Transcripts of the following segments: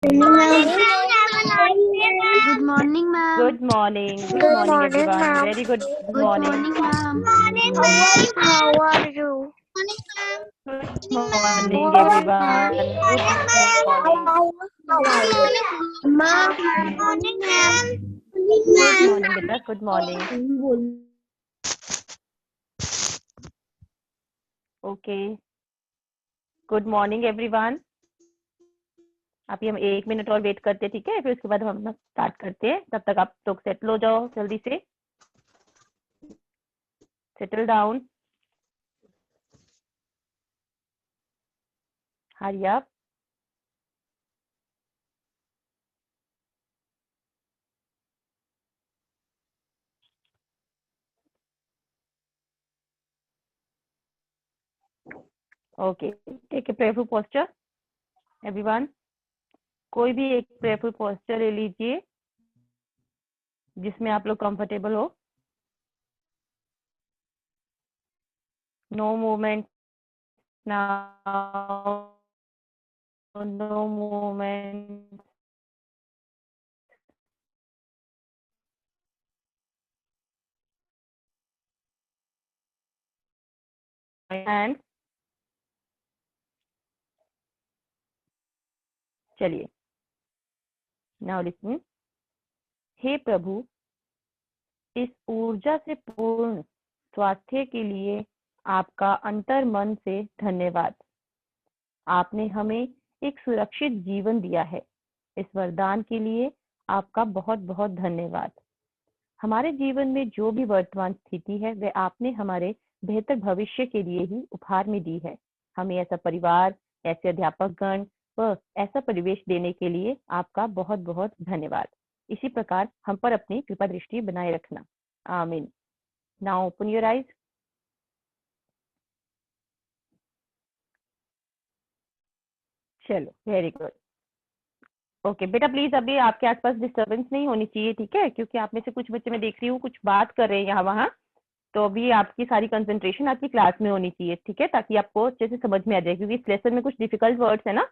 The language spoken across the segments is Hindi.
Good morning, ma'am. Good morning. Good Good morning, morning, everyone. ma'am. Very good Good morning. morning, ma'am. How are you? Good morning, Good morning, everyone. ma'am. Good morning. How are you? Ma'am. Good morning, ma'am. Good morning, beta. Good morning. Okay. Good morning, everyone. अभी हम 1 मिनट और वेट करते हैं, ठीक है? फिर उसके बाद हम स्टार्ट करते हैं. तब तक आप लोग सेटल हो जाओ जल्दी से. Settle down. Hurry up. Okay. Take a prayerful posture everyone. कोई भी एक प्रेयरफुल पोस्चर ले लीजिए जिसमें आप लोग कंफर्टेबल हो. No movement now. No movement. And चलिए. Now listen. हे प्रभु, इस ऊर्जा से पूर्ण स्वास्थ्य के लिए आपका अंतर मन से धन्यवाद. आपने हमें एक सुरक्षित जीवन दिया है. इस वरदान के लिए आपका बहुत बहुत धन्यवाद. हमारे जीवन में जो भी वर्तमान स्थिति है वह आपने हमारे बेहतर भविष्य के लिए ही उपहार में दी है. हमें ऐसा परिवार, ऐसे अध्यापकगण व ऐसा परिवेश देने के लिए आपका बहुत बहुत धन्यवाद. इसी प्रकार हम पर अपनी कृपा दृष्टि बनाए रखना. आमीन. Now open your eyes. चलो, वेरी गुड. ओके बेटा, प्लीज अभी आपके आसपास डिस्टर्बेंस नहीं होनी चाहिए, ठीक है? क्योंकि आप में से कुछ बच्चे मैं देख रही हूँ कुछ बात कर रहे हैं यहाँ वहाँ. तो अभी आपकी सारी कंसंट्रेशन आपकी क्लास में होनी चाहिए, ठीक है? ताकि आपको अच्छे से समझ में आ जाए, क्योंकि इस लेसन में कुछ डिफिकल्ट वर्ड्स है ना.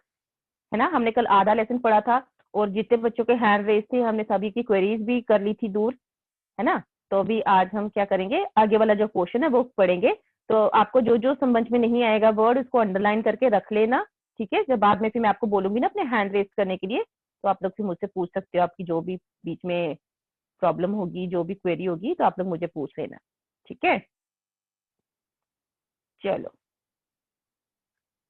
हमने कल आधा लेसन पढ़ा था और जितने बच्चों के हैंड रेज थे हमने सभी की क्वेरीज भी कर ली थी दूर, है ना? तो अभी आज हम क्या करेंगे, आगे वाला जो क्वेश्चन है वो पढ़ेंगे. तो आपको जो जो समझ में नहीं आएगा वर्ड उसको अंडरलाइन करके रख लेना, ठीक है? जब बाद में फिर मैं आपको बोलूंगी ना अपने हैंड रेज करने के लिए, तो आप लोग फिर मुझसे पूछ सकते हो. आपकी जो भी बीच में प्रॉब्लम होगी, जो भी क्वेरी होगी, तो आप लोग मुझे पूछ लेना, ठीक है? चलो.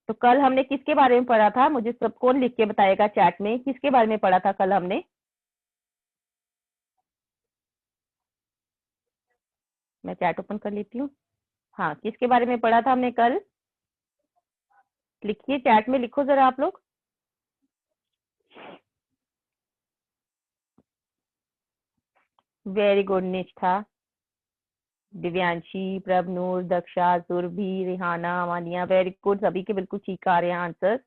तो कल हमने किसके बारे में पढ़ा था? मुझे सब कौन लिख के बताएगा चैट में, किसके बारे में पढ़ा था कल हमने? मैं चैट ओपन कर लेती हूँ. हाँ, किसके बारे में पढ़ा था हमने कल? लिखिए, चैट में लिखो जरा आप लोग. Very good. निष्ठा, दिव्यांशी, प्रभनूर, दक्षा, सुरभि, रिहाना, मानिया. Very good. सभी के बिल्कुल ठीक आ रहे हैं आंसर.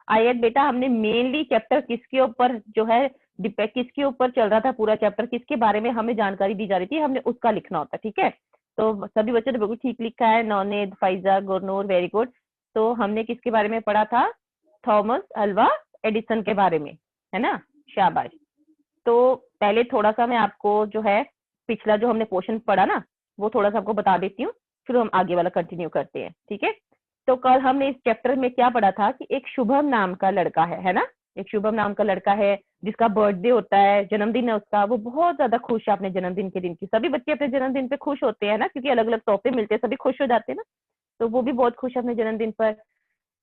आयत बेटा, हमने मेनली चैप्टर किसके ऊपर जो है किसके ऊपर चल रहा था पूरा चैप्टर, किसके बारे में हमें जानकारी दी जा रही थी, हमने उसका लिखना होता है, ठीक है? तो सभी बच्चों ने बिल्कुल ठीक लिखा है. नौनेद, फाइजा, गुरनूर, वेरी गुड. तो हमने किसके बारे में पढ़ा था? थॉमस अल्वा एडिसन के बारे में, है ना? शाबाश. तो पहले थोड़ा सा मैं आपको जो है पिछला जो हमने पोर्शन पढ़ा ना वो थोड़ा सा आपको बता देती हूँ, फिर हम आगे वाला कंटिन्यू करते हैं, ठीक है? तो कल हमने इस चैप्टर में क्या पढ़ा था कि एक शुभम नाम का लड़का है ना? एक शुभम नाम का लड़का है जिसका बर्थडे होता है, जन्मदिन है उसका. वो बहुत ज्यादा खुश है अपने जन्मदिन के दिन की. सभी बच्चे अपने जन्मदिन पे खुश होते हैं ना, क्योंकि अलग अलग तोहफे मिलते हैं, सभी खुश हो जाते हैं ना. तो वो भी बहुत खुश है अपने जन्मदिन पर.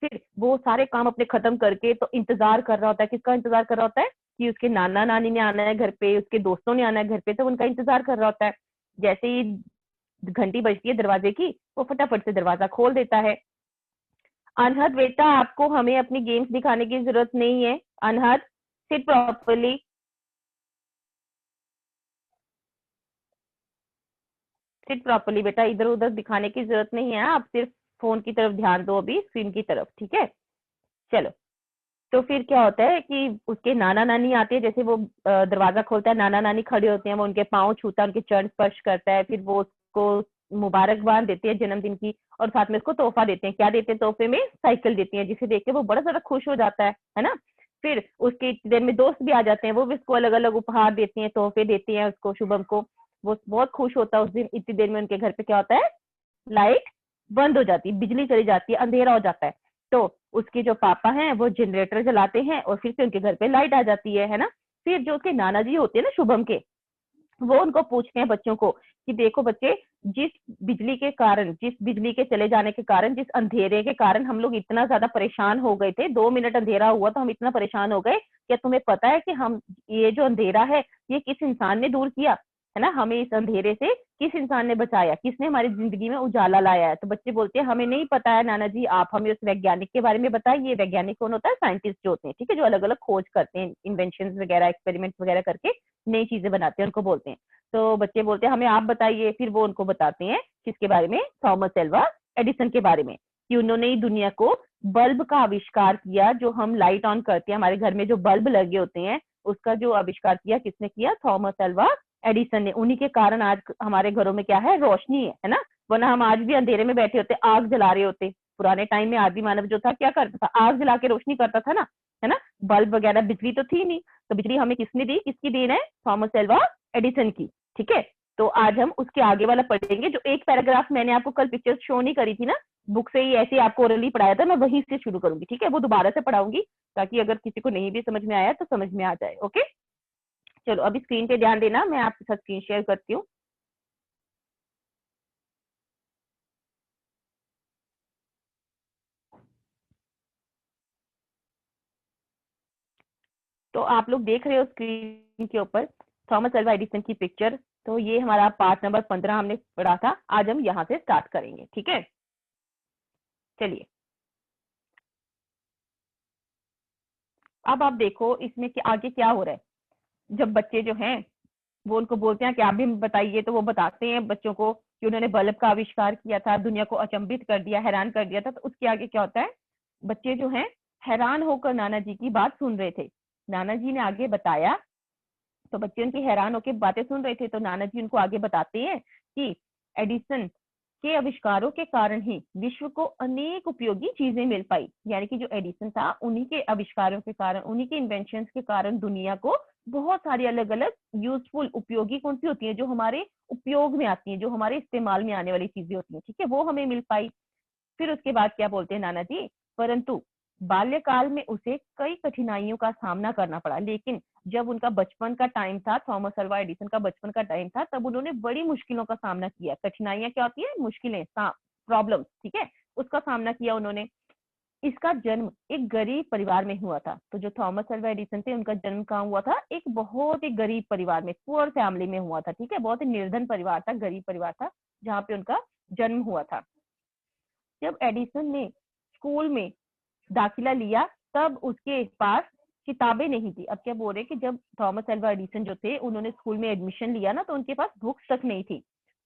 फिर वो सारे काम अपने खत्म करके तो इंतजार कर रहा होता है. किसका इंतजार कर रहा होता है? कि उसके नाना नानी ने आना है घर पे, उसके दोस्तों ने आना है घर पे, तो उनका इंतजार कर रहा होता है. जैसे ही घंटी बजती है दरवाजे की, वो फटाफट से दरवाजा खोल देता है. अनहद बेटा, आपको हमें अपनी गेम्स दिखाने की जरूरत नहीं है. अनहद, सिट प्रॉपरली. सिट प्रॉपरली बेटा, इधर उधर दिखाने की जरूरत नहीं है. आप सिर्फ फोन की तरफ ध्यान दो, अभी स्क्रीन की तरफ, ठीक है? चलो. तो फिर क्या होता है कि उसके नाना नानी आते हैं. जैसे वो दरवाजा खोलता है, नाना नानी खड़े होते हैं, वो उनके पाँव छूता है, उनके चरण स्पर्श करता है. फिर वो उसको मुबारकबाद देते हैं जन्मदिन की, और साथ में उसको तोहफा देते हैं. क्या देते हैं तोहफे में? साइकिल देती हैं, जिसे देख के वो बड़ा ज्यादा खुश हो जाता है ना? फिर उसके इतनी देर में दोस्त भी आ जाते हैं, वो भी उसको अलग अलग उपहार देते हैं, तोहफे देते हैं उसको, शुभम को। वो बहुत खुश होता है उस दिन। इतनी देर में उनके घर पे क्या होता है, लाइट बंद हो जाती है, बिजली चली जाती है, अंधेरा हो जाता है। तो उसके जो पापा हैं वो जनरेटर जलाते हैं और फिर से उनके घर पे लाइट आ जाती है ना। फिर जो उसके नाना जी होते हैं ना शुभम के, वो उनको पूछते हैं बच्चों को कि देखो बच्चे, जिस बिजली के कारण, जिस बिजली के चले जाने के कारण, जिस अंधेरे के कारण हम लोग इतना ज्यादा परेशान हो गए थे, 2 मिनट अंधेरा हुआ तो हम इतना परेशान हो गए, क्या तुम्हें पता है कि हम, ये जो अंधेरा है ये किस इंसान ने दूर किया है ना, हमें इस अंधेरे से किस इंसान ने बचाया, किसने हमारी जिंदगी में उजाला लाया है। तो बच्चे बोलते हैं हमें नहीं पता है नाना जी, आप हमें उस वैज्ञानिक के बारे में बताइए। वैज्ञानिक कौन होता है, साइंटिस्ट जो होते हैं, ठीक है, जो अलग अलग खोज करते हैं, इन्वेंशन वगैरह, एक्सपेरिमेंट वगैरह करके नई चीजें बनाते हैं, उनको बोलते हैं। तो बच्चे बोलते हैं हमें आप बताइए। फिर वो उनको बताते हैं किसके बारे में, थॉमस एल्वा एडिसन के बारे में, कि उन्होंने ही दुनिया को बल्ब का आविष्कार किया। जो हम लाइट ऑन करते हैं, हमारे घर में जो बल्ब लगे होते हैं, उसका जो आविष्कार किया किसने किया, थॉमस एल्वा एडिसन ने। उन्हीं के कारण आज हमारे घरों में क्या है, रोशनी है ना। वरना हम आज भी अंधेरे में बैठे होते, आग जला रहे होते। पुराने टाइम में आदि मानव जो था क्या करता था, आग जला के रोशनी करता था ना, है ना। बल्ब वगैरह, बिजली तो थी नहीं। तो बिजली हमें किसने दी, किसकी देन है, थॉमस एल्वा एडिसन की। ठीक है, तो आज हम उसके आगे वाला पढ़ेंगे। जो एक पैराग्राफ मैंने आपको कल पिक्चर शो नहीं करी थी ना, बुक से ही ऐसे आपको ओरली पढ़ाया था, मैं वहीं से शुरू करूंगी। ठीक है, वो दोबारा से पढ़ाऊंगी ताकि अगर किसी को नहीं भी समझ में आया तो समझ में आ जाए। ओके, चलो अभी स्क्रीन पे ध्यान देना, मैं आपके साथ स्क्रीन शेयर करती हूँ। तो आप लोग देख रहे हो स्क्रीन के ऊपर थॉमस एल्वा एडिसन की पिक्चर। तो ये हमारा पार्ट नंबर 15 हमने पढ़ा था, आज हम यहाँ से स्टार्ट करेंगे। ठीक है, चलिए अब आप देखो इसमें कि आगे क्या हो रहा है। जब बच्चे जो हैं वो उनको बोलते हैं कि आप भी बताइए, तो वो बताते हैं बच्चों को कि उन्होंने बल्ब का आविष्कार किया था, दुनिया को अचंभित कर दिया, हैरान कर दिया था। तो उसके आगे क्या होता है, बच्चे जो हैं हैरान होकर नाना जी की बात सुन रहे थे। नाना जी ने आगे बताया, तो बच्चे उनकी हैरान होकर बातें सुन रहे थे। तो नाना जी उनको आगे बताते हैं कि एडिसन के आविष्कारों के कारण ही विश्व को अनेक उपयोगी चीजें मिल पाई। यानी कि जो एडिसन था, उन्हीं के आविष्कारों के कारण, उन्हीं के इन्वेंशंस के कारण दुनिया को बहुत सारी अलग अलग यूजफुल, उपयोगी कौन सी होती है, जो हमारे उपयोग में आती है, जो हमारे इस्तेमाल में आने वाली चीजें होती है, ठीक है, वो हमें मिल पाई। फिर उसके बाद क्या बोलते हैं नाना जी, परंतु बाल्यकाल में उसे कई कठिनाइयों का सामना करना पड़ा। लेकिन जब उनका बचपन का टाइम था, थॉमस अल्वा एडिसन का बचपन का टाइम था, तब उन्होंने बड़ी मुश्किलों का सामना किया। कठिनाइयां क्या होती है, मुश्किलें, प्रॉब्लम, ठीक है, उसका सामना किया उन्होंने। इसका जन्म एक गरीब परिवार में हुआ था। तो जो थॉमस अल्वा एडिसन थे, उनका जन्म कहाँ हुआ था, एक बहुत ही गरीब परिवार में, पुअर फैमिली में हुआ था। ठीक है, बहुत ही निर्धन परिवार था, गरीब परिवार था, जहाँ पे उनका जन्म हुआ था। जब एडिसन ने स्कूल में दाखिला लिया, तब उसके पास किताबें नहीं थी। अब क्या बोल रहे हैं कि जब थॉमस अल्वा एडिसन जो थे, उन्होंने स्कूल में एडमिशन लिया ना, तो उनके पास बुक्स तक नहीं थी।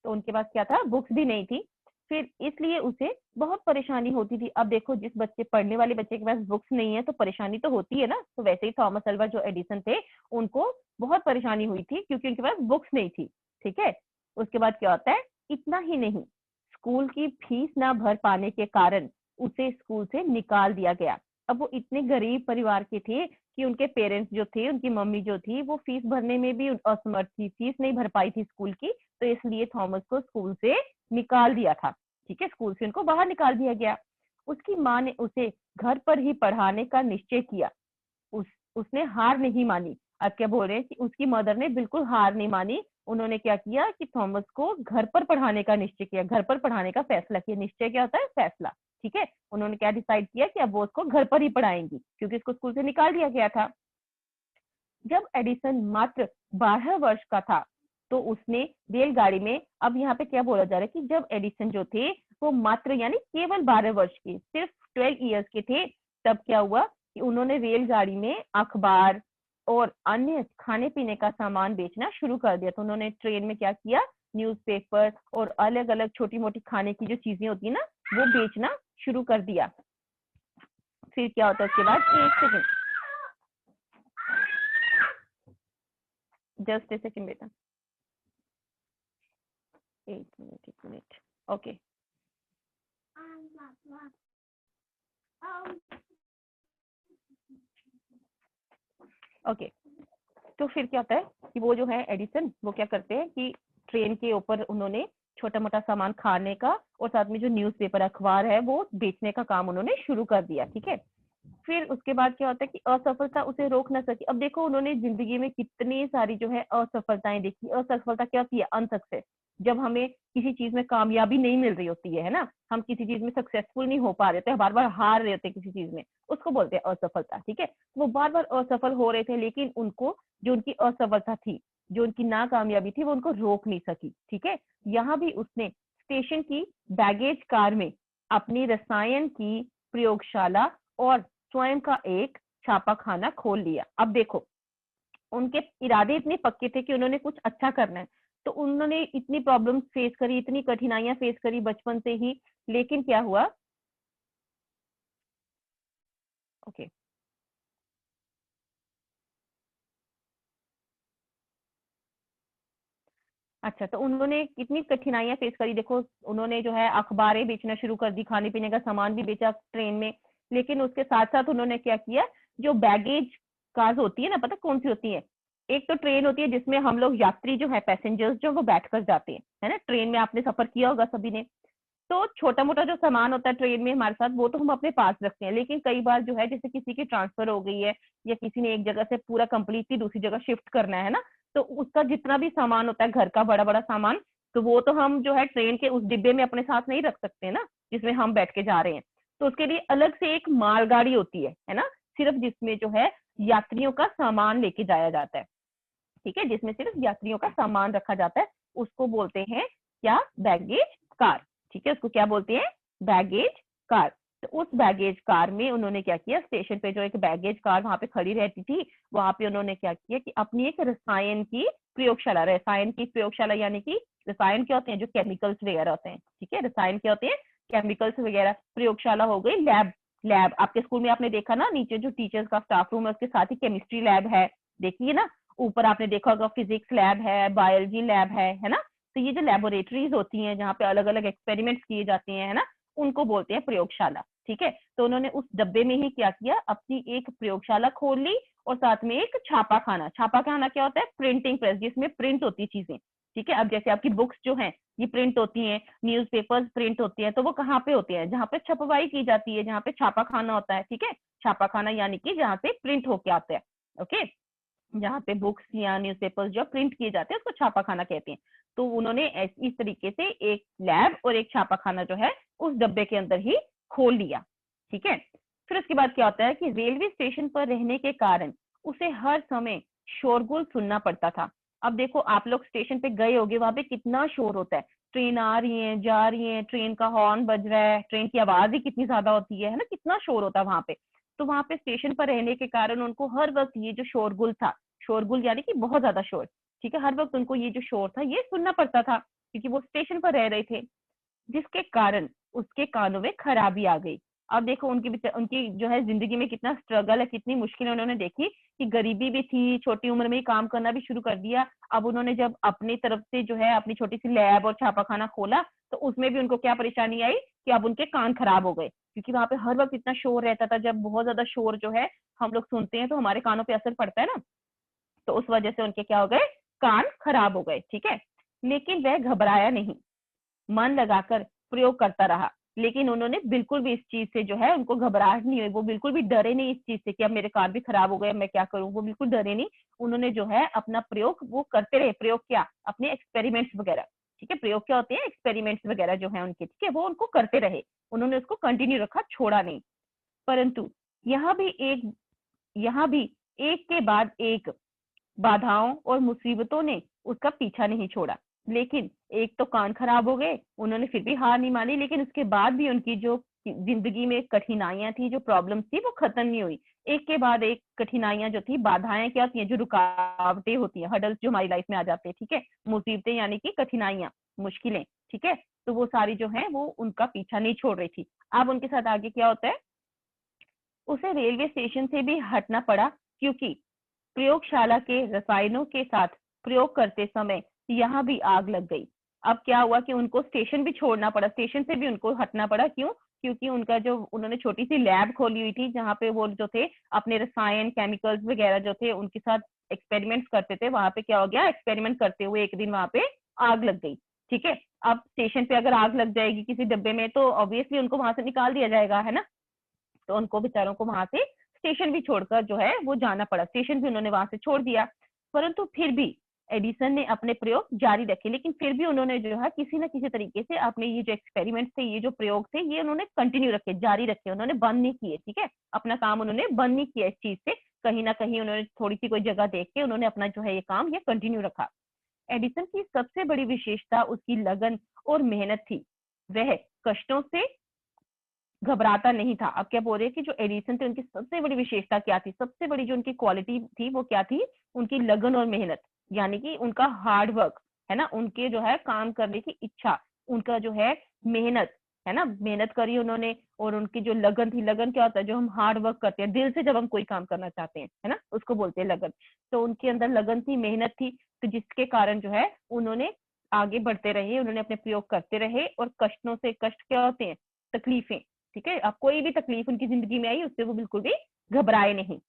तो उनके पास क्या था, बुक्स भी नहीं थी। फिर इसलिए उसे बहुत परेशानी होती थी। अब देखो, जिस बच्चे, पढ़ने वाले बच्चे के पास बुक्स नहीं है तो परेशानी तो होती है ना। तो वैसे ही थॉमस अल्वा जो एडिसन थे, उनको बहुत परेशानी हुई थी क्योंकि उनके पास बुक्स नहीं थी। ठीक है, उसके बाद क्या होता है, इतना ही नहीं, स्कूल की फीस ना भर पाने के कारण उसे स्कूल से निकाल दिया गया। अब वो इतने गरीब परिवार के थे कि उनके पेरेंट्स जो थे, उनकी मम्मी जो थी, वो फीस भरने में भी असमर्थ थी, फीस नहीं भर पाई थी स्कूल की। तो इसलिए थॉमस को स्कूल से निकाल दिया था। ठीक है, स्कूल से उनको बाहर निकाल दिया गया। उसकी माँ ने उसे घर पर ही पढ़ाने का निश्चय किया। उसने हार नहीं मानी। अब क्या बोल रहे हैं कि उसकी मदर ने बिल्कुल हार नहीं मानी। उन्होंने क्या किया कि थॉमस को घर पर पढ़ाने का निश्चय किया, घर पर पढ़ाने का फैसला किया। निश्चय क्या होता है, फैसला। ठीक है, उन्होंने क्या डिसाइड किया कि अब वो उसको घर पर ही पढ़ाएंगी, क्योंकि इसको स्कूल से निकाल दिया गया था। जब एडिसन मात्र 12 वर्ष का था, तो उसने रेलगाड़ी में, अब यहाँ पे क्या बोला जा रहा है कि जब एडिसन जो थे वो मात्र यानी केवल 12 वर्ष के, सिर्फ 12 ईयर्स के थे, तब क्या हुआ कि उन्होंने रेलगाड़ी में अखबार और अन्य खाने पीने का सामान बेचना शुरू कर दिया। तो उन्होंने ट्रेन में क्या किया, न्यूज़पेपर और अलग अलग छोटी मोटी खाने की जो चीजें होती है ना, वो बेचना शुरू कर दिया। फिर क्या होता है उसके बाद, एक सेकंड, जस्ट ए सेकंड बेटा, एक मिनट, ओके। ओके, तो फिर क्या होता है कि वो जो है एडिसन, वो क्या करते हैं कि ट्रेन के ऊपर उन्होंने छोटा मोटा सामान खाने का और साथ में जो न्यूज़पेपर अखबार है वो बेचने का काम उन्होंने शुरू कर दिया। ठीक है, फिर उसके बाद क्या होता है कि असफलता उसे रोक ना सकी। अब देखो उन्होंने जिंदगी में कितनी सारी जो है असफलताएं देखी। असफलता क्या होती है? अनसक्सेस। जब हमें किसी चीज में कामयाबी नहीं मिल रही होती है ना, हम किसी चीज में सक्सेसफुल नहीं हो पा रहे थे, बार बार हार रहे होते किसी चीज में, उसको बोलते हैं असफलता। ठीक है, वो बार बार असफल हो रहे थे, लेकिन उनको जो उनकी असफलता थी, जो उनकी नाकामयाबी थी, वो उनको रोक नहीं सकी। ठीक है, यहाँ भी उसने स्टेशन की बैगेज कार में अपनी रसायन की प्रयोगशाला और स्वयं का एक छापाखाना खोल लिया। अब देखो उनके इरादे इतने पक्के थे कि उन्होंने कुछ अच्छा करना है, तो उन्होंने इतनी प्रॉब्लम फेस करी, इतनी कठिनाइयां फेस करी बचपन से ही, लेकिन क्या हुआ? ओके, अच्छा, तो उन्होंने कितनी कठिनाइयां फेस करी। देखो उन्होंने जो है अखबारें बेचना शुरू कर दी, खाने पीने का सामान भी बेचा ट्रेन में, लेकिन उसके साथ साथ उन्होंने क्या किया, जो बैगेज कार्स होती है ना, पता कौन सी होती है? एक तो ट्रेन होती है जिसमें हम लोग यात्री जो है, पैसेंजर्स जो वो बैठ कर जाते हैं, है ना, ट्रेन में आपने सफर किया होगा सभी ने। तो छोटा मोटा जो सामान होता है ट्रेन में हमारे साथ, वो तो हम अपने पास रखते हैं, लेकिन कई बार जो है जैसे किसी की ट्रांसफर हो गई है या किसी ने एक जगह से पूरा कंप्लीटली दूसरी जगह शिफ्ट करना है ना, तो उसका जितना भी सामान होता है घर का बड़ा बड़ा सामान, तो वो तो हम जो है ट्रेन के उस डिब्बे में अपने साथ नहीं रख सकते ना, जिसमें हम बैठ के जा रहे हैं। तो उसके लिए अलग से एक मालगाड़ी होती है ना, सिर्फ जिसमें जो है यात्रियों का सामान लेके जाया जाता है। ठीक है, जिसमें सिर्फ यात्रियों का सामान रखा जाता है, उसको बोलते हैं क्या? Baggage car. ठीक है, उसको क्या बोलते हैं? Baggage car. तो उस बैगेज कार में उन्होंने क्या किया, स्टेशन पे जो एक बैगेज कार वहां पे खड़ी रहती थी, वहां पे उन्होंने क्या किया कि अपनी एक रसायन की प्रयोगशाला, रसायन की प्रयोगशाला यानी कि रसायन क्या होते हैं? जो केमिकल्स वगैरह होते हैं। ठीक है, रसायन क्या होते हैं? केमिकल्स वगैरह। प्रयोगशाला हो गई लैब। लैब आपके स्कूल में आपने देखा ना, नीचे जो टीचर्स का स्टाफ रूम है उसके साथ ही केमिस्ट्री लैब है, देखिए ना। ऊपर आपने देखा होगा फिजिक्स लैब है, बायोलॉजी लैब है ना। तो ये जो लेबोरेटरीज होती हैं जहाँ पे अलग अलग एक्सपेरिमेंट्स किए जाते हैं, है ना, उनको बोलते हैं प्रयोगशाला। ठीक है, तो उन्होंने उस डब्बे में ही क्या किया, अपनी एक प्रयोगशाला खोल ली और साथ में एक छापाखाना। छापाखाना क्या होता है? प्रिंटिंग प्रेस, जिसमें प्रिंट होती है चीजें। ठीक है, अब जैसे आपकी बुक्स जो हैं ये प्रिंट होती हैं, न्यूज़पेपर्स प्रिंट होती हैं, तो वो कहाँ पे होती है? जहाँ पे छपवाई की जाती है, जहाँ पे छापाखाना होता है। ठीक है, छापाखाना यानी कि जहाँ से प्रिंट होके आता है। ओके, जहाँ पे बुक्स या न्यूज़पेपर्स जो प्रिंट किए जाते हैं उसको छापाखाना कहते हैं। तो उन्होंने इस तरीके से एक लैब और एक छापाखाना जो है उस डब्बे के अंदर ही खोल लिया। ठीक है, फिर उसके बाद क्या होता है कि रेलवे स्टेशन पर रहने के कारण उसे हर समय शोरगुल सुनना पड़ता था। अब देखो आप लोग स्टेशन पे गए होगे, वहां पे कितना शोर होता है, ट्रेन आ रही है जा रही है, ट्रेन का हॉर्न बज रहा है, ट्रेन की आवाज ही कितनी ज्यादा होती है ना, कितना शोर होता है वहां पे। तो वहां पे स्टेशन पर रहने के कारण उनको हर वक्त ये जो शोरगुल था, शोरगुल यानी कि बहुत ज्यादा शोर, ठीक है, हर वक्त उनको ये जो शोर था ये सुनना पड़ता था, क्योंकि वो स्टेशन पर रह रहे थे, जिसके कारण उसके कानों में खराबी आ गई। अब देखो उनकी जो है जिंदगी में कितना स्ट्रगल है, कितनी मुश्किलें उन्होंने देखी, कि गरीबी भी थी, छोटी उम्र में ही काम करना भी शुरू कर दिया। अब उन्होंने जब अपनी तरफ से जो है अपनी छोटी सी लैब और छापाखाना खोला, तो उसमें भी उनको क्या परेशानी आई कि अब उनके कान खराब हो गए, क्योंकि वहां पे हर वक्त इतना शोर रहता था। जब बहुत ज्यादा शोर जो है हम लोग सुनते हैं तो हमारे कानों पे असर पड़ता है ना, तो उस वजह से उनके क्या हो गए, कान खराब हो गए। ठीक है, लेकिन वह घबराया नहीं, मन लगाकर प्रयोग करता रहा। लेकिन उन्होंने बिल्कुल भी इस चीज से जो है उनको घबराहट नहीं हुई, वो बिल्कुल भी डरे नहीं इस चीज से कि अब मेरे कान भी खराब हो गए, मैं क्या करूं, वो बिल्कुल डरे नहीं। उन्होंने जो है अपना प्रयोग वो करते रहे। प्रयोग क्या? अपने एक्सपेरिमेंट्स वगैरह। ठीक है, प्रयोग क्या होते हैं? एक्सपेरिमेंट्स वगैरह जो है उनके, ठीक है, वो उनको करते रहे, उन्होंने उसको कंटिन्यू रखा, छोड़ा नहीं। परंतु यहाँ भी एक यहाँ भी एक के बाद एक बाधाओं और मुसीबतों ने उसका पीछा नहीं छोड़ा। लेकिन एक तो कान खराब हो गए, उन्होंने फिर भी हार नहीं मानी, लेकिन उसके बाद भी उनकी जो जिंदगी में कठिनाइयां थी, जो प्रॉब्लम्स थी, वो खत्म नहीं हुई। एक के बाद एक कठिनाइयां जो थी, बाधाएं क्या होती हैं, जो रुकावटें होती हैं, हडल्स जो हमारी लाइफ में आ जाते हैं। ठीक है, मुसीबतें यानी कि कठिनाइयां, मुश्किलें। ठीक है, तो वो सारी जो है वो उनका पीछा नहीं छोड़ रही थी। अब उनके साथ आगे क्या होता है, उसे रेलवे स्टेशन से भी हटना पड़ा, क्योंकि प्रयोगशाला के रसायनों के साथ प्रयोग करते समय यहाँ भी आग लग गई। अब क्या हुआ कि उनको स्टेशन भी छोड़ना पड़ा, स्टेशन से भी उनको हटना पड़ा। क्यों? क्योंकि उनका जो उन्होंने छोटी सी लैब खोली हुई थी जहाँ पे वो जो थे अपने रसायन केमिकल्स वगैरह जो थे उनके साथ एक्सपेरिमेंट्स करते थे। वहां पे क्या हो गया, एक्सपेरिमेंट करते हुए एक दिन वहां पे आग लग गई। ठीक है, अब स्टेशन पे अगर आग लग जाएगी किसी डब्बे में तो ऑब्वियसली उनको वहां से निकाल दिया जाएगा, है ना। तो उनको बेचारों को वहां से स्टेशन भी छोड़कर जो है वो जाना पड़ा, स्टेशन भी उन्होंने वहां से छोड़ दिया। परंतु फिर भी एडिसन ने अपने प्रयोग जारी रखे, लेकिन फिर भी उन्होंने जो है किसी न किसी तरीके से अपने ये जो एक्सपेरिमेंट थे, ये जो प्रयोग थे, ये उन्होंने कंटिन्यू रखे, जारी रखे, उन्होंने बंद नहीं किए। ठीक है, अपना काम उन्होंने बंद नहीं किया इस चीज से, कहीं ना कहीं उन्होंने थोड़ी सी कोई जगह देख के उन्होंने अपना जो है ये काम ये कंटिन्यू रखा। एडिसन की सबसे बड़ी विशेषता उसकी लगन और मेहनत थी। वह कष्टों से घबराता नहीं था। अब क्या बोल रहे हैं कि जो एडिसन थे उनकी सबसे बड़ी विशेषता क्या थी, सबसे बड़ी जो उनकी क्वालिटी थी वो क्या थी, उनकी लगन और मेहनत, यानी कि उनका हार्ड वर्क, है ना, उनके जो है काम करने की इच्छा, उनका जो है मेहनत, है ना, मेहनत करी उन्होंने। और उनकी जो लगन थी, लगन क्या होता है, जो हम हार्ड वर्क करते हैं दिल से जब हम कोई काम करना चाहते हैं, है ना, उसको बोलते हैं लगन। तो उनके अंदर लगन थी, मेहनत थी, तो जिसके कारण जो है उन्होंने आगे बढ़ते रहे, उन्होंने अपने प्रयोग करते रहे। और कष्टों से, कष्ट क्या होते हैं, तकलीफें, ठीक है, अब कोई भी तकलीफ उनकी जिंदगी में आई उससे वो बिल्कुल भी घबराए नहीं।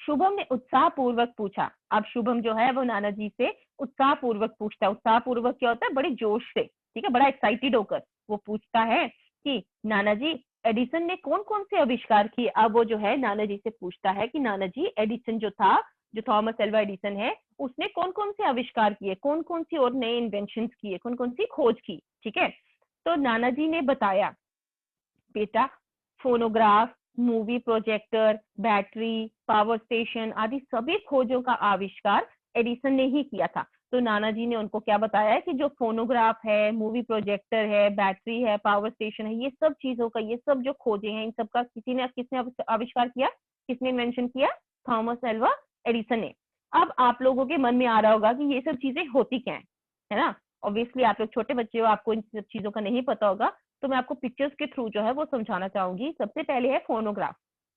शुभम ने उत्साह पूर्वक पूछा। अब शुभम जो है वो नाना जी से उत्साह पूर्वक पूछता है। उत्साह पूर्वक क्या होता है, बड़े जोश से, ठीक है, बड़ा एक्साइटेड होकर वो पूछता है कि नाना जी एडिसन ने कौन कौन से आविष्कार किए। अब वो जो है नाना जी से पूछता है कि नाना जी एडिसन जो था, जो थॉमस एल्वा एडिसन है, उसने कौन कौन से आविष्कार किए, कौन कौन सी और नए इन्वेंशन किए, कौन कौन सी खोज की। ठीक है, तो नाना जी ने बताया, बेटा phonograph, movie projector, battery, power station आदि सभी खोजों का आविष्कार एडिसन ने ही किया था। तो नाना जी ने उनको क्या बताया है कि जो फोनोग्राफ है, मूवी प्रोजेक्टर है, बैटरी है, पावर स्टेशन है, ये सब चीजों का, ये सब जो खोजे हैं, इन सब का किसने आविष्कार किया, किसने इन्वेंशन किया, थॉमस एल्वा एडिसन ने। अब आप लोगों के मन में आ रहा होगा कि ये सब चीजें होती क्या है ना। ऑब्वियसली आप लोग छोटे बच्चे हो, आपको इन सब चीजों का नहीं पता होगा, तो मैं आपको पिक्चर्स के थ्रू जो है वो समझाना चाहूंगी। सबसे पहले है फोनोग्राफ।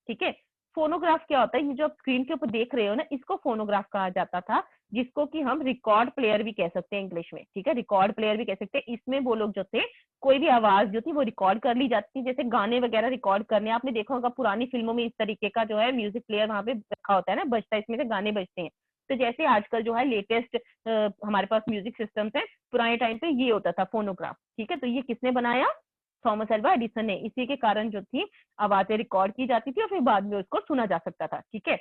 ठीक है, फोनोग्राफ क्या होता है, ये जो आप स्क्रीन के ऊपर देख रहे हो ना, इसको फोनोग्राफ कहा जाता था, जिसको कि हम रिकॉर्ड प्लेयर भी कह सकते हैं इंग्लिश में। ठीक है, रिकॉर्ड प्लेयर भी कह सकते हैं। इसमें वो लोग जो थे, कोई भी आवाज जो थी वो रिकॉर्ड कर ली जाती थी, जैसे गाने वगैरह रिकॉर्ड करने, आपने देखा होगा पुरानी फिल्मों में इस तरीके का जो है म्यूजिक प्लेयर वहां पे रखा होता है ना, बजता है, इसमें से गाने बजते हैं। तो जैसे आजकल जो है लेटेस्ट हमारे पास म्यूजिक सिस्टम्स है, पुराने टाइम पे ये होता था फोनोग्राफ। ठीक है, तो ये किसने बनाया, थॉमस एल्वा एडिसन ने। इसी के कारण जो थी आवाजें रिकॉर्ड की जाती थी और फिर बाद में उसको सुना जा सकता था। ठीक है,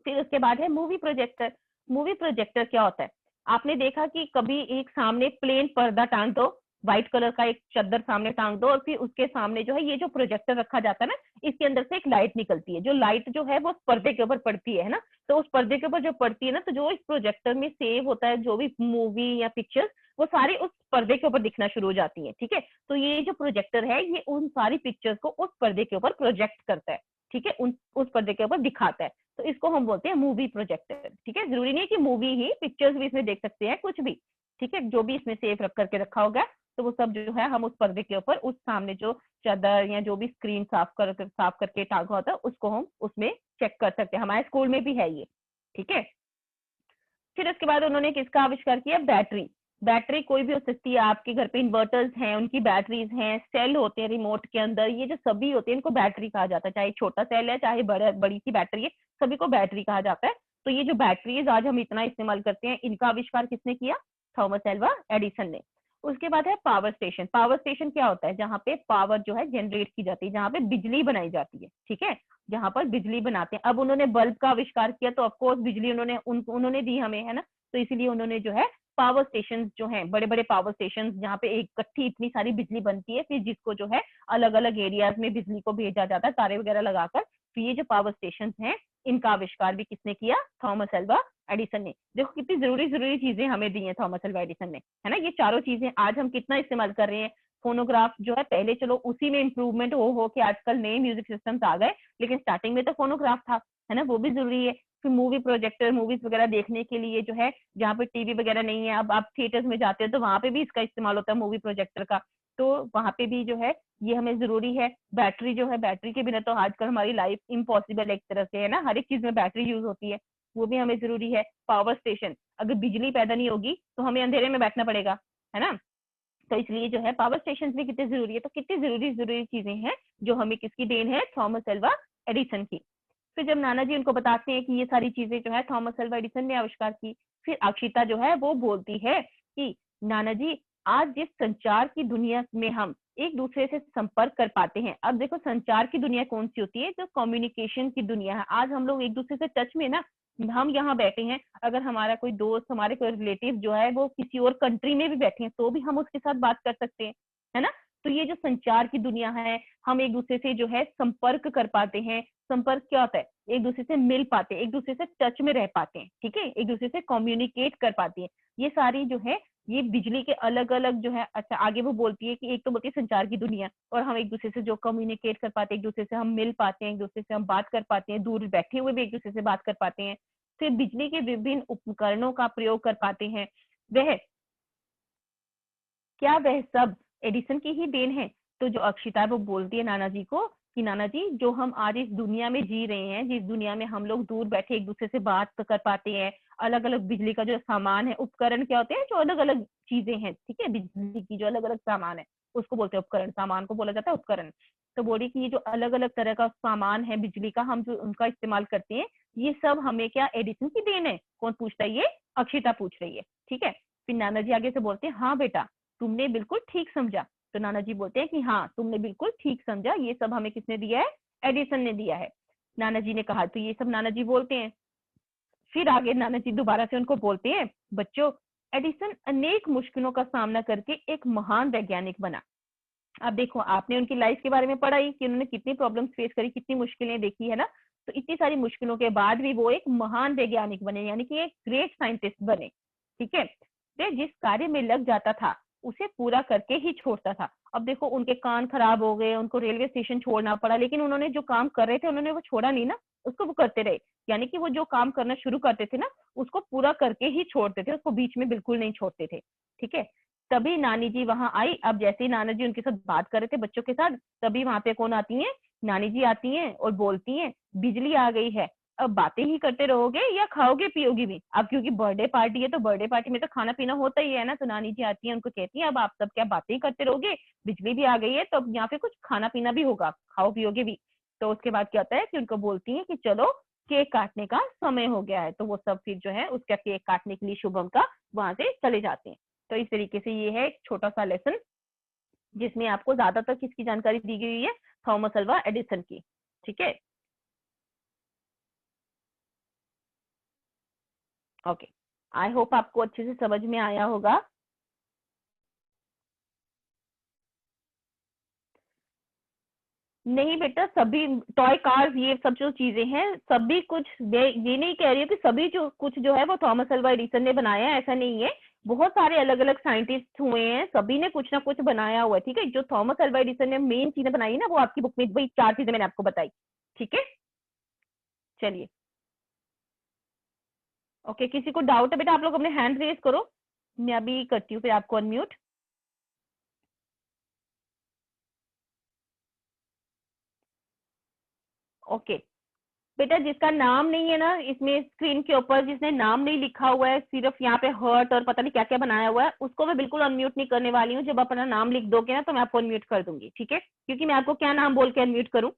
फिर उसके बाद है मूवी प्रोजेक्टर। मूवी प्रोजेक्टर क्या होता है, आपने देखा कि कभी एक सामने प्लेन पर्दा टांग दो, व्हाइट कलर का एक चादर सामने टांग दो, और फिर उसके सामने जो है ये जो प्रोजेक्टर रखा जाता है ना, इसके अंदर से एक लाइट निकलती है, जो लाइट जो है वो पर्दे के ऊपर पड़ती है ना। तो उस पर्दे के ऊपर जो पड़ती है ना, तो जो इस प्रोजेक्टर में सेव होता है, जो भी मूवी या पिक्चर, वो सारी उस पर्दे के ऊपर दिखना शुरू हो जाती है। ठीक है, तो ये जो प्रोजेक्टर है ये उन सारी पिक्चर्स को उस पर्दे के ऊपर प्रोजेक्ट करता है। ठीक है, उस पर्दे के ऊपर दिखाता है, तो इसको हम बोलते हैं मूवी प्रोजेक्टर। ठीक है, जरूरी नहीं है कि मूवी ही, पिक्चर्स भी इसमें देख सकते हैं, कुछ भी। ठीक है, जो भी इसमें सेव रख करके रखा होगा, तो वो सब जो है हम उस पर्दे के ऊपर, उस सामने जो चादर या जो भी स्क्रीन साफ करके टांगा होता है, उसको हम उसमें चेक कर सकते हैं। हमारे स्कूल में भी है ये। ठीक है, फिर उसके बाद उन्होंने किसका आविष्कार किया, बैटरी। बैटरी कोई भी हो सकती है, आपके घर पे इन्वर्टर्स हैं, उनकी बैटरीज हैं, सेल होते हैं रिमोट के अंदर, ये जो सभी होते हैं इनको बैटरी कहा जाता है, चाहे छोटा सेल है चाहे बड़ी सी बैटरी है, सभी को बैटरी कहा जाता है। तो ये जो बैटरीज आज हम इतना इस्तेमाल करते हैं, इनका आविष्कार किसने किया, थॉमस एल्वा एडिसन ने। उसके बाद है पावर स्टेशन। पावर स्टेशन क्या होता है, जहाँ पे पावर जो है जनरेट की जाती है, जहाँ पे बिजली बनाई जाती है। ठीक है, जहाँ पर बिजली बनाते हैं। अब उन्होंने बल्ब का आविष्कार किया, तो ऑफकोर्स बिजली उन्होंने दी हमें, है ना। तो इसीलिए उन्होंने जो है पावर स्टेशन जो हैं, बड़े बड़े पावर स्टेशन, जहाँ पे इकट्ठी इतनी सारी बिजली बनती है, फिर जिसको जो है अलग अलग एरियाज में बिजली को भेजा जाता है तारे वगैरह लगाकर। तो ये जो पावर स्टेशन हैं, इनका आविष्कार भी किसने किया, थॉमस एल्वा एडिसन ने। देखो कितनी जरूरी चीजें हमें दी हैं थॉमस एल्वा एडिसन ने, है ना। ये चारों चीजें आज हम कितना इस्तेमाल कर रहे हैं। फोनोग्राफ जो है पहले चलो उसी में इंप्रूवमेंट हो के आजकल नए म्यूजिक सिस्टम्स आ गए, लेकिन स्टार्टिंग में तो फोनोग्राफ था, है ना, वो भी जरूरी है। फिर मूवी प्रोजेक्टर, मूवीज वगैरह देखने के लिए जो है, जहाँ पे टीवी वगैरह नहीं है, अब आप थिएटर्स में जाते हो तो वहां पे भी इसका इस्तेमाल होता है मूवी प्रोजेक्टर का, तो वहां पे भी जो है ये हमें जरूरी है। बैटरी जो है, बैटरी के बिना तो आजकल हमारी लाइफ इम्पॉसिबल एक तरह से, है ना, हर एक चीज में बैटरी यूज होती है, वो भी हमें जरूरी है। पावर स्टेशन, अगर बिजली पैदा नहीं होगी तो हमें अंधेरे में बैठना पड़ेगा, है ना। तो इसलिए जो है पावर स्टेशन भी कितने जरूरी है। तो कितनी जरूरी चीजें हैं जो हमें किसकी देन है, थॉमस अल्वा एडिसन की। फिर जब नाना जी उनको बताते हैं कि ये सारी चीजें जो है थॉमस अल्वा एडिसन ने आविष्कार की, फिर अक्षिता जो है वो बोलती है कि नाना जी आज जिस संचार की दुनिया में हम एक दूसरे से संपर्क कर पाते हैं, अब देखो संचार की दुनिया कौन सी होती है, जो कम्युनिकेशन की दुनिया है। आज हम लोग एक दूसरे से टच में ना, हम यहाँ बैठे हैं, अगर हमारा कोई दोस्त, हमारे कोई रिलेटिव जो है वो किसी और कंट्री में भी बैठे हैं तो भी हम उसके साथ बात कर सकते हैं, है ना। तो ये जो संचार की दुनिया है, हम एक दूसरे से जो है संपर्क कर पाते हैं। संपर्क क्या होता है, एक दूसरे से मिल पाते हैं, एक दूसरे से टच में रह पाते हैं, ठीक है, एक दूसरे से कम्युनिकेट कर पाते हैं। ये सारी जो है ये बिजली के अलग अलग जो है, अच्छा आगे वो बोलती है कि एक तो बोलती है संचार की दुनिया, और हम एक दूसरे से जो कम्युनिकेट कर पाते हैं, एक दूसरे से हम मिल पाते हैं, एक दूसरे से हम बात कर पाते हैं, दूर बैठे हुए भी एक दूसरे से बात कर पाते हैं, फिर बिजली के विभिन्न उपकरणों का प्रयोग कर पाते हैं। वह क्या वह सब एडिसन की ही देन है। तो जो अक्षिता है वो बोलती है नाना जी को कि नाना जी जो हम आज इस दुनिया में जी रहे हैं, जिस दुनिया में हम लोग दूर बैठे एक दूसरे से बात कर पाते हैं, अलग अलग बिजली का जो सामान है, उपकरण क्या होते हैं, जो अलग अलग चीजें हैं, ठीक है, बिजली की जो अलग अलग सामान है उसको बोलते हैं उपकरण, सामान को बोला जाता है उपकरण। तो बोली कि ये जो अलग अलग तरह का सामान है बिजली का, हम जो उनका इस्तेमाल करते हैं, ये सब हमें क्या एडिसन की देन है। कौन पूछता है, ये अक्षिता पूछ रही है, ठीक है। फिर नाना जी आगे से बोलते हैं, हाँ बेटा तुमने बिल्कुल ठीक समझा। तो नाना जी बोलते हैं कि हाँ तुमने बिल्कुल ठीक समझा, ये सब हमें किसने दिया है, एडिसन ने दिया है। नाना जी ने कहा, तो ये सब नाना जी बोलते हैं। फिर आगे नाना जी दोबारा से उनको बोलते हैं, बच्चों एडिसन अनेक मुश्किलों का सामना करके एक महान वैज्ञानिक बना। अब देखो आपने उनकी लाइफ के बारे में पढ़ा ही कि उन्होंने कितनी प्रॉब्लम्स फेस करी, कितनी मुश्किलें देखी है ना। तो इतनी सारी मुश्किलों के बाद भी वो एक महान वैज्ञानिक बने, यानी कि एक ग्रेट साइंटिस्ट बने, ठीक है। वे जिस कार्य में लग जाता था उसे पूरा करके ही छोड़ता था। अब देखो उनके कान खराब हो गए, उनको रेलवे स्टेशन छोड़ना पड़ा, लेकिन उन्होंने जो काम कर रहे थे उन्होंने वो छोड़ा नहीं ना, उसको वो करते रहे। यानी कि वो जो काम करना शुरू करते थे ना उसको पूरा करके ही छोड़ते थे, उसको बीच में बिल्कुल नहीं छोड़ते थे, ठीक है। तभी नानी जी वहां आई। अब जैसे ही नाना जी उनके साथ बात कर रहे थे बच्चों के साथ, तभी वहां पे कौन आती है, नानी जी आती हैं और बोलती हैं, बिजली आ गई है, अब बातें ही करते रहोगे या खाओगे पियोगे भी। अब क्योंकि बर्थडे पार्टी है तो बर्थडे पार्टी में तो खाना पीना होता ही है ना। तो नानी जी आती है, उनको कहती है, अब आप सब क्या बातें ही करते रहोगे, बिजली भी आ गई है तो अब यहाँ पे कुछ खाना पीना भी होगा, खाओ पियोगे भी। तो उसके बाद क्या होता है कि उनको बोलती है कि चलो केक काटने का समय हो गया है। तो वो सब फिर जो है उसका केक काटने के लिए शुभम का वहां से चले जाते हैं। तो इस तरीके से ये है एक छोटा सा लेसन जिसमें आपको ज्यादातर किसकी जानकारी दी गई है, थॉमस अल्वा एडिसन की, ठीक है। ओके, आई होप आपको अच्छे से समझ में आया होगा। नहीं बेटा, सभी टॉय कार्स ये सब जो चीजें हैं सभी कुछ, ये नहीं कह रही हूँ कि सभी जो कुछ जो है वो थॉमस अल्वा एडिसन ने बनाया है, ऐसा नहीं है। बहुत सारे अलग अलग साइंटिस्ट हुए हैं, सभी ने कुछ ना कुछ बनाया हुआ है, ठीक है। जो थॉमस अल्वा एडिसन ने मेन चीजें बनाई ना वो आपकी बुक में वही 4 चीजें मैंने आपको बताई, ठीक है। चलिए ओके, किसी को डाउट है बेटा आप लोग अपने हैंड रेज करो, मैं अभी करती हूँ फिर आपको अनम्यूट। ओके बेटा, जिसका नाम नहीं है ना इसमें स्क्रीन के ऊपर, जिसने नाम नहीं लिखा हुआ है, सिर्फ यहाँ पे हर्ट और पता नहीं क्या क्या बनाया हुआ है, उसको मैं बिल्कुल अनम्यूट नहीं करने वाली हूँ। जब अपना नाम लिख दोगे ना तो मैं आपको अनम्यूट कर दूंगी, ठीक है। क्योंकि मैं आपको क्या नाम बोल के अनम्यूट करूँ,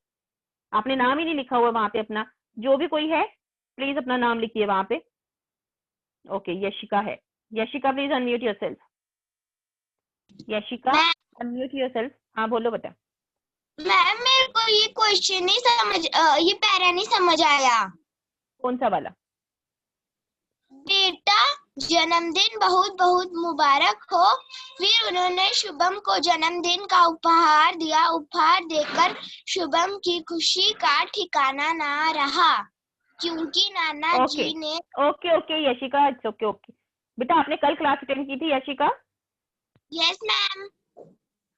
आपने नाम ही नहीं लिखा हुआ वहां पे अपना। जो भी कोई है प्लीज अपना नाम लिखिए वहां पे। ओके यशिका है, Yashika please unmute yourself. Yashika unmute yourself. हाँ बोलो बेटा। मैम मेरे को ये क्वेश्चन नहीं समझ, ये पैरा नहीं समझ आया। कौन सा वाला? बेटा जन्मदिन बहुत बहुत मुबारक हो, फिर उन्होंने शुभम को जन्मदिन का उपहार दिया, उपहार देकर शुभम की खुशी का ठिकाना ना रहा क्योंकि नाना जी ने। Okay okay Yashika, okay okay बेटा, आपने कल क्लास अटेंड की थी यशिका? Yes ma'am.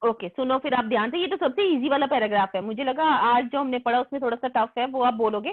ओके सुनो फिर आप ध्यान से, ये तो सबसे इजी वाला पैराग्राफ है, मुझे लगा आज जो हमने पढ़ा उसमें थोड़ा सा टफ है वो आप बोलोगे,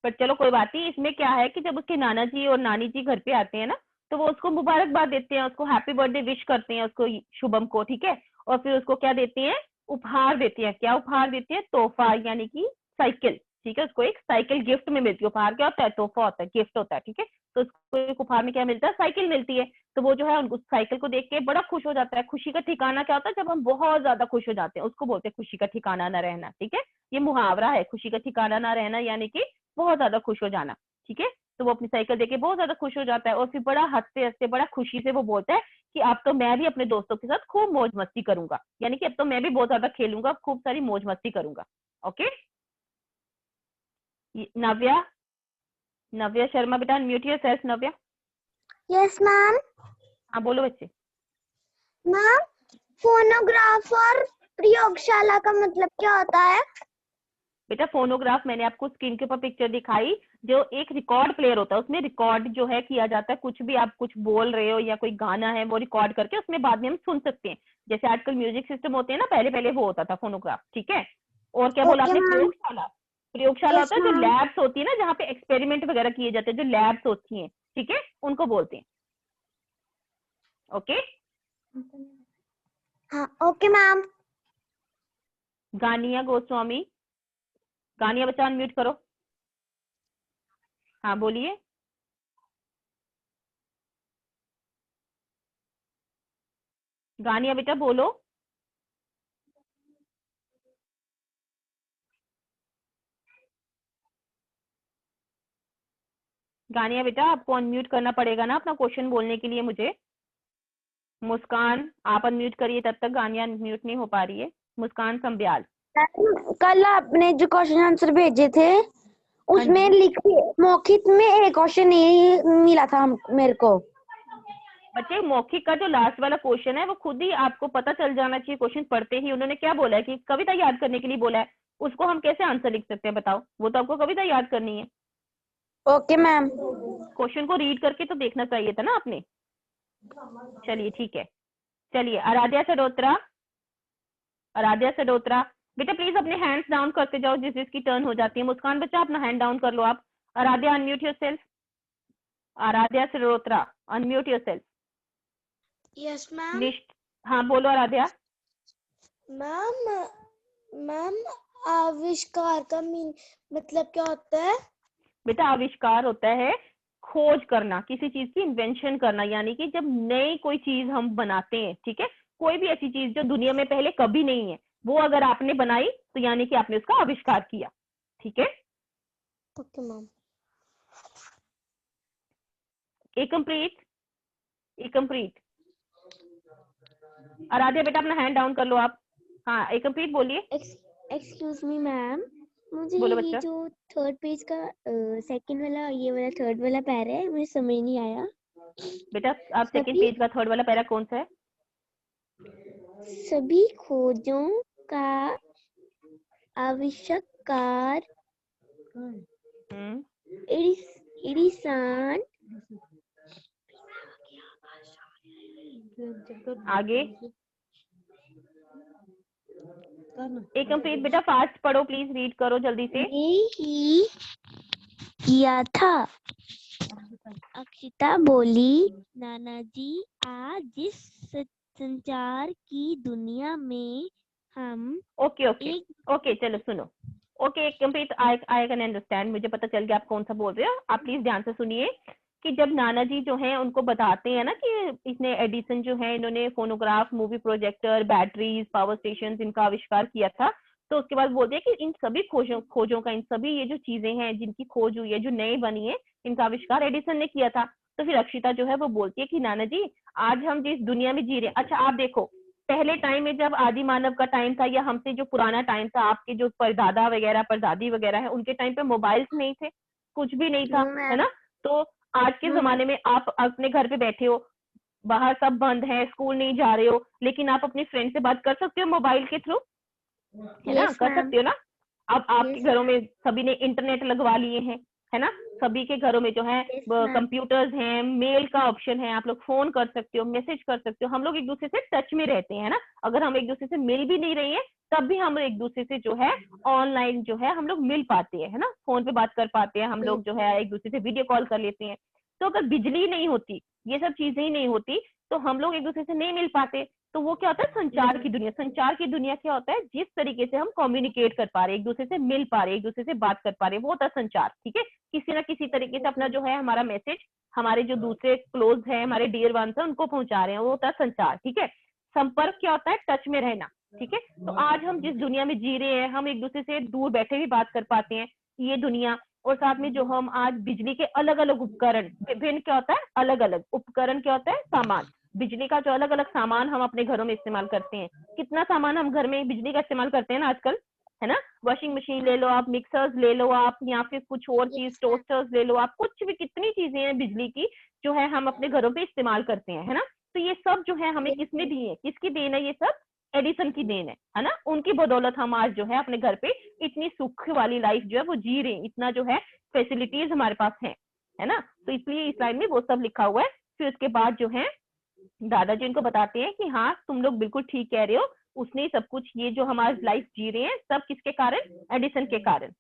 पर चलो कोई बात नहीं। इसमें क्या है कि जब उसके नाना जी और नानी जी घर पे आते हैं ना तो वो उसको मुबारकबाद देते हैं, उसको हैप्पी बर्थडे विश करते हैं उसको, शुभम को, ठीक है। और फिर उसको क्या देते हैं, उपहार देते हैं। क्या उपहार देते हैं? तोहफा, यानी कि साइकिल, ठीक है, उसको एक साइकिल गिफ्ट में मिलती है। उपहार क्या होता है? तोहफा होता है, गिफ्ट होता है, ठीक है। तो उसको एक उपहार में क्या मिलता है? साइकिल मिलती है। तो वो जो है उस साइकिल को देख के बड़ा खुश हो जाता है। खुशी का ठिकाना क्या होता है? जब हम बहुत ज्यादा खुश हो जाते हैं, उसको बोलते हैं खुशी का ठिकाना न रहना, ठीक है। ये मुहावरा है, खुशी का ठिकाना न रहना यानी कि बहुत ज्यादा खुश हो जाना, ठीक है। तो वो अपनी साइकिल देख के बहुत ज्यादा खुश हो जाता है और फिर बड़ा हंसते हंसते बड़ा खुशी से वो बोलता है कि अब तो मैं भी अपने दोस्तों के साथ खूब मौज मस्ती करूंगा, यानी कि अब तो मैं भी बहुत ज्यादा खेलूंगा, खूब सारी मौज मस्ती करूंगा। ओके, नव्या, नव्या शर्मा बेटा अनम्यूट योरसेल्फ। नव्या, यस मैम। हाँ बोलो बच्चे। मैम, फोनोग्राफ और प्रयोगशाला का मतलब क्या होता है? बेटा फोनोग्राफ मैंने आपको स्क्रीन के ऊपर पिक्चर दिखाई, जो एक रिकॉर्ड प्लेयर होता है, उसमें रिकॉर्ड जो है किया जाता है, कुछ भी आप कुछ बोल रहे हो या कोई गाना है वो रिकॉर्ड करके उसमें बाद में हम सुन सकते हैं। जैसे आजकल म्यूजिक सिस्टम होते हैं ना, पहले पहले वो होता था फोनोग्राफ, ठीक है। और क्या बोला ओके आपने? मैम। प्रयोगशाला। प्रयोगशाला यस होता है जो मैम। लैब्स होती है ना, जहाँ पे एक्सपेरिमेंट वगैरह किए जाते हैं, जो लैब्स होती हैं, ठीक है, उनको बोलते हैं। ओके, हाँ ओके मैम। गानिया गोस्वामी, गानिया बच्चा अनम्यूट करो। हाँ बोलिए। गानिया बेटा बोलो। गानिया बेटा आपको अनम्यूट करना पड़ेगा ना अपना क्वेश्चन बोलने के लिए मुझे। मुस्कान आप अनम्यूट करिए तब तक, गानिया अनम्यूट नहीं हो पा रही है। मुस्कान संब्याल। कल आपने जो क्वेश्चन आंसर भेजे थे उसमें जी। लिखे मौखिक में एक क्वेश्चन नहीं मिला था मेरे को। बच्चे मौखिक का जो लास्ट वाला क्वेश्चन है वो खुद ही आपको पता चल जाना चाहिए क्वेश्चन पढ़ते ही। उन्होंने क्या बोला है कि कविता याद करने के लिए बोला है, उसको हम कैसे आंसर लिख सकते हैं बताओ? वो तो आपको कविता याद करनी है। Okay ma'am. क्वेश्चन को रीड करके तो देखना चाहिए था ना आपने। चलिए ठीक है, चलिए आराध्या सडोत्रा। आराध्या सडोत्रा बेटा प्लीज अपने हैंड्स डाउन करते जाओ जिस जिसकी टर्न हो जाती है। मुस्कान बच्चा अपना हैंड डाउन कर लो आप। Aradhya unmute yourself. Aradhya Sadotra unmute yourself. Yes ma'am. List, हाँ बोलो आराध्या। मैम, मैम आविष्कार का मतलब क्या होता है? बेटा आविष्कार होता है खोज करना, किसी चीज की इन्वेंशन करना, यानी कि जब नई कोई चीज हम बनाते हैं, ठीक है, कोई भी ऐसी चीज जो दुनिया में पहले कभी नहीं है, वो अगर आपने बनाई तो यानी कि आपने उसका आविष्कार किया, ठीक है। Okay ma'am. Incomplete, incomplete. Aaradhya बेटा अपना हैंड डाउन कर लो आप। हाँ इनकम्प्लीट बोलिए। एक्सक्यूज मी मैम, मुझे बोलो ये बच्चा। जो थर्ड पेज का सेकंड वाला ये वाला थर्ड वाला पैरा है मुझे समझ नहीं आया। बेटा आप सेकंड सभी पेज का थर्ड वाला पैरा कौन सा है? सभी खोजों का आविष्कार एडिसन आगे इनकम्प्लीट बेटा फास्ट पढ़ो प्लीज, रीड करो जल्दी से। ने ही किया था। अक्षिता बोली, नाना जी आज जिस संचार की दुनिया में हम ओके ओके ओके चलो सुनो। Okay complete, I can understand, मुझे पता चल गया आप कौन सा बोल रहे हो। आप प्लीज ध्यान से सुनिए कि जब नाना जी जो हैं उनको बताते हैं ना कि इसने एडिसन जो है इन्होंने phonograph, movie projector, batteries, power station इनका आविष्कार किया था, तो उसके बाद बोलते हैं कि इन सभी खोजों का, इन सभी ये जो चीजें हैं जिनकी खोज हुई है, जो नई बनी है, इनका आविष्कार एडिसन ने किया था। तो फिर अक्षिता जो है वो बोलती है कि नाना जी आज हम जिस दुनिया में जी रहे हैं, अच्छा आप देखो पहले टाइम में जब आदि मानव का टाइम था या हमसे जो पुराना टाइम था, आपके जो परदादा वगैरह परदादी वगैरह है उनके टाइम पे मोबाइल्स नहीं थे, कुछ भी नहीं था, है ना। तो आज के जमाने में आप अपने घर पे बैठे हो, बाहर सब बंद है, स्कूल नहीं जा रहे हो, लेकिन आप अपनी फ्रेंड से बात कर सकते हो मोबाइल के थ्रू, है ना, कर सकते हो ना। अब आपके घरों में सभी ने इंटरनेट लगवा लिए हैं, है ना, सभी के घरों में जो है कंप्यूटर्स हैं, मेल का ऑप्शन है, आप लोग फोन कर सकते हो, मैसेज कर सकते हो, हम लोग एक दूसरे से टच में रहते हैं ना। अगर हम एक दूसरे से मिल भी नहीं रही हैं तब भी हम एक दूसरे से जो है ऑनलाइन जो है हम लोग मिल पाते हैं, है ना, फोन पे बात कर पाते हैं हम लोग, जो है एक दूसरे से वीडियो कॉल कर लेते हैं। तो अगर बिजली नहीं होती, ये सब चीजें ही नहीं होती, तो हम लोग एक दूसरे से नहीं मिल पाते। तो वो क्या होता है, संचार की दुनिया। संचार की दुनिया क्या होता है, जिस तरीके से हम कम्युनिकेट कर पा रहे हैं, एक दूसरे से मिल पा रहे हैं, एक दूसरे से बात कर पा रहे हैं, वो होता है संचार। ठीक है, किसी ना किसी तरीके से अपना जो है हमारा मैसेज हमारे जो दूसरे क्लोज है, हमारे डियर वंस है, उनको पहुंचा रहे हैं, वो होता है संचार। ठीक है, संपर्क क्या होता है, टच में रहना। ठीक है, तो आज हम जिस दुनिया में जी रहे हैं, हम एक दूसरे से दूर बैठे भी बात कर पाते हैं, ये दुनिया। और साथ में जो हम आज बिजली के अलग अलग उपकरण, विभिन्न क्या होता है, अलग अलग उपकरण क्या होता है, सामान, बिजली का जो अलग अलग सामान हम अपने घरों में इस्तेमाल करते हैं। कितना सामान हम घर में बिजली का इस्तेमाल करते हैं ना आजकल, है ना। वॉशिंग मशीन ले लो आप, मिक्सर्स ले लो आप, या फिर कुछ और चीज, टोस्टर्स ले लो आप, कुछ भी, कितनी चीजें हैं बिजली की जो है हम अपने घरों पे इस्तेमाल करते हैं, है ना। तो ये सब जो है हमें किसने दी है, किसकी देन है, ये सब एडिसन की देन है ना। उनकी बदौलत हम आज जो है अपने घर पे इतनी सुख वाली लाइफ जो है वो जी रहे हैं, इतना जो है फैसिलिटीज हमारे पास है ना। तो इसलिए इस लाइन में वो सब लिखा हुआ है। फिर उसके बाद जो है दादाजी इनको बताते हैं कि हाँ तुम लोग बिल्कुल ठीक कह रहे हो, उसने सब कुछ, ये जो हमारी लाइफ जी रहे हैं सब किसके कारण, एडिसन के कारण।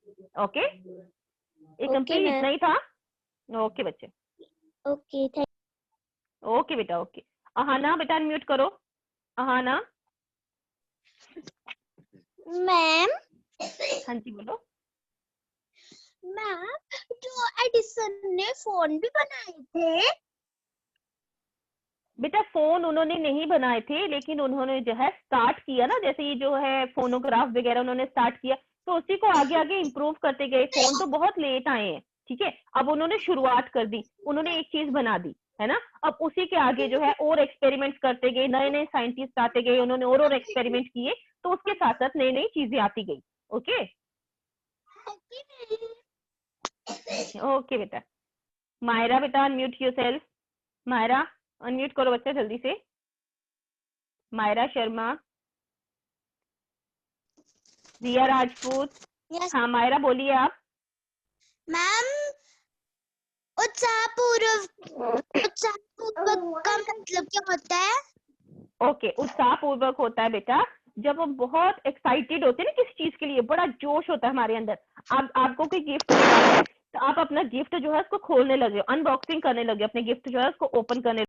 ओके, एक कंप्लीट इतना ही था। ओके बच्चे, ओके, थैंक ओके बेटा, ओके। अहाना बेटा अनम्यूट करो, अहाना। मैम हाँ जी बोलो। मैम, जो एडिसन ने फोन भी बनाए थे। बेटा फोन उन्होंने नहीं बनाए थे, लेकिन उन्होंने जो है स्टार्ट किया ना, जैसे ये जो है फोनोग्राफ वगैरह उन्होंने स्टार्ट किया, तो उसी को आगे आगे इम्प्रूव करते गए। फोन तो बहुत लेट आए हैं, ठीक है, अब उन्होंने शुरुआत कर दी, उन्होंने एक चीज बना दी, है ना। अब उसी के आगे जो है और एक्सपेरिमेंट करते गए, नए नए साइंटिस्ट आते गए, उन्होंने और एक्सपेरिमेंट किए, तो उसके साथ साथ नई नई चीजें आती गई। ओके ओके बेटा। मायरा बेटा अनम्यूट योरसेल्फ, मायरा अनम्यूट करो बच्चा जल्दी से, मायरा शर्मा, रिया राजपूत। यस हाँ मायरा बोलिए आप। मैम, उत्साहपूर्वक का मतलब क्या होता है? ओके, उत्साह पूर्वक होता है बेटा जब हम बहुत एक्साइटेड होते हैं ना किसी चीज के लिए, बड़ा जोश होता है हमारे अंदर। आपको कोई गिफ्ट मिला है तो आप अपना गिफ्ट जो है उसको खोलने लगे, अनबॉक्सिंग करने लगे, अपने गिफ्ट जो है उसको ओपन करने